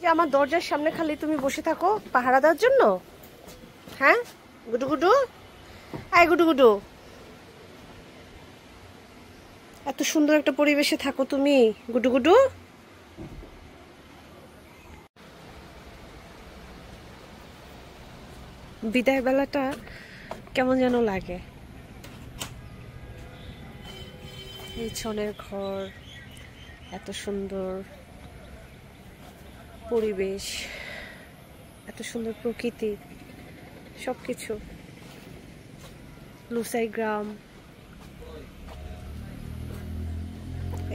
যে আমার দরজার সামনে খালি তুমি বসে থাকো পাহারা দেওয়ার জন্য? হ্যাঁ গুডু গুডু, আয় গুডু গুডু, এত সুন্দর একটা পরিবেশে থাকো তুমি গুডু গুডু। বিদায় বেলাটা কেমন যেন লাগে। এই ছনের ঘর, এত সুন্দর পরিবেশ, এত সুন্দর প্রকৃতি, সবকিছু। লুসাই গ্রাম,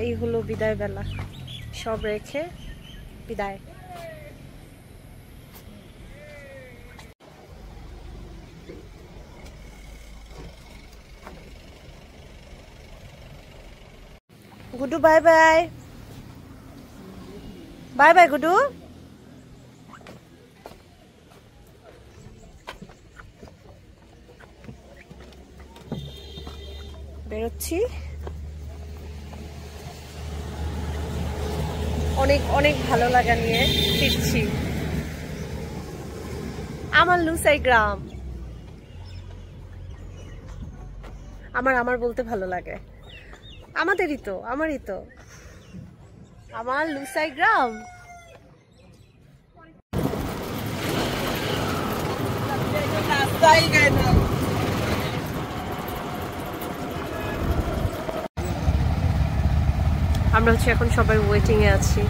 এই হলো বিদায় বেলা। সব রেখে বিদায়। গুডু বাই বাই, বাই বাই গুডু। বেরোচ্ছি, অনেক অনেক ভালো লাগা নিয়ে ফিরছি। আমার লুসাই গ্রাম, আমার বলতে ভালো লাগে। আমাদেরই তো, আমারই তো, আমার লুসাই গ্রাম। আমরা হচ্ছে এখন সবাই ওয়েটিং এ আছি।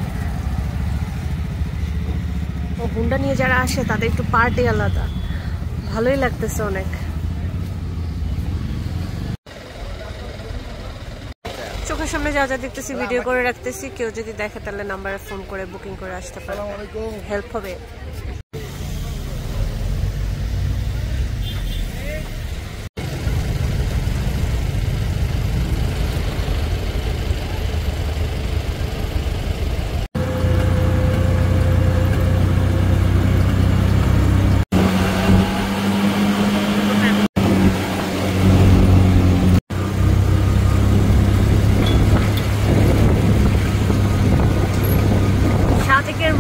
ও হুন্ডা নিয়ে যারা আসে তাদের একটু পার্টি আলাদা, ভালোই লাগতেছে অনেক। চোখের সামনে যা যা দেখতেছি ভিডিও করে রাখতেছি, কেউ যদি দেখে তাহলে নাম্বারে ফোন করে বুকিং করে আসতে পারে, হেল্প হবে।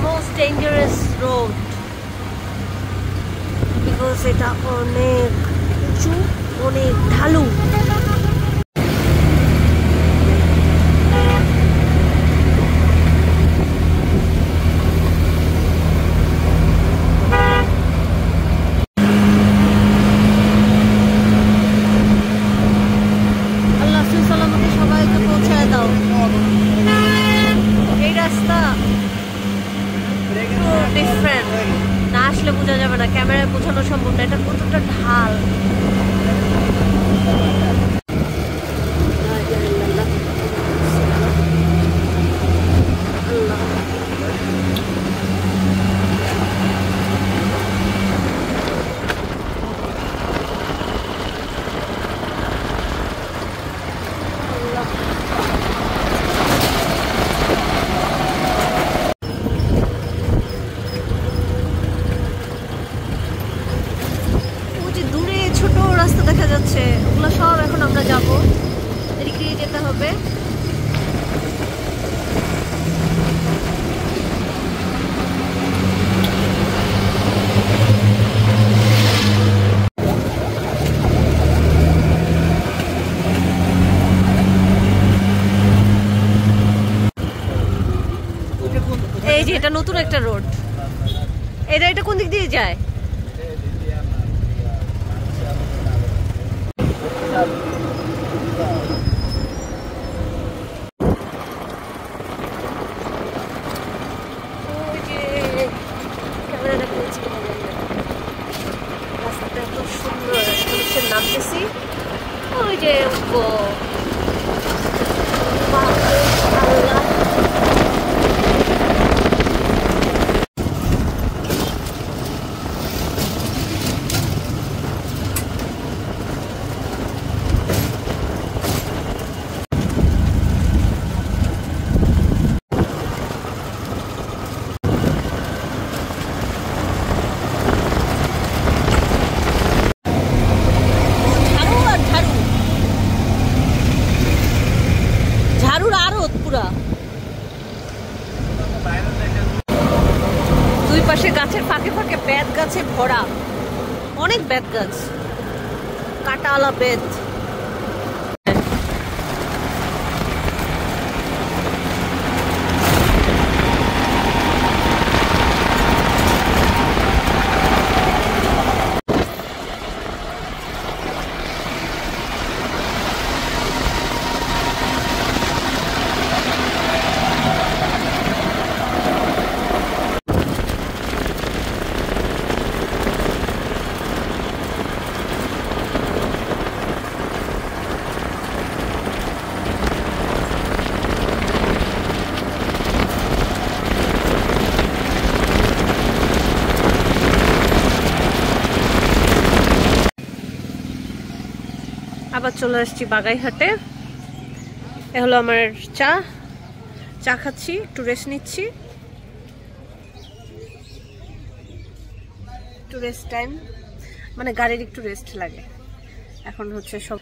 Most dangerous road because এটা অনেক উঁচু, অনেক ঢালু। আল্লাহ সুসালামতে সবাইকে পৌঁছায় দাও। এই রাস্তা ডিফারেন্ট, না আসলে বোঝা যাবে না, ক্যামেরায় বোঝানো সম্ভব না এটা কতটা ঢাল। রাস্তা দেখা যাচ্ছে, ওগুলো সব এখন আমরা যাবো, এদিক দিয়ে যেতে হবে। এই যে এটা নতুন একটা রোড, এটা কোন দিক দিয়ে যায়? রাস্তাটা এত সুন্দর, নামতেছি ওই যে দুই পাশে গাছের ফাঁকে ফাঁকে বেত গাছে ভরা, অনেক বেত গাছ, কাঁটাওয়ালা বেত। আবার চলে আসছি বাগাইহাটে। এ হলো আমার চা খাচ্ছি, একটু রেস্ট নিচ্ছি, একটু রেস্ট টাইম, মানে গাড়ির একটু রেস্ট লাগে। এখন হচ্ছে সব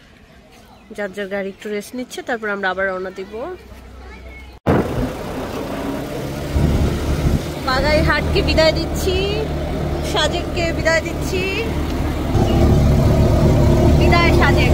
যার যার গাড়ি একটু রেস্ট নিচ্ছে, তারপর আমরা আবার রওনা দিব। বাগাইহাটকে বিদায় দিচ্ছি, সাজেককে বিদায় দিচ্ছি, বিদায় সাজেক।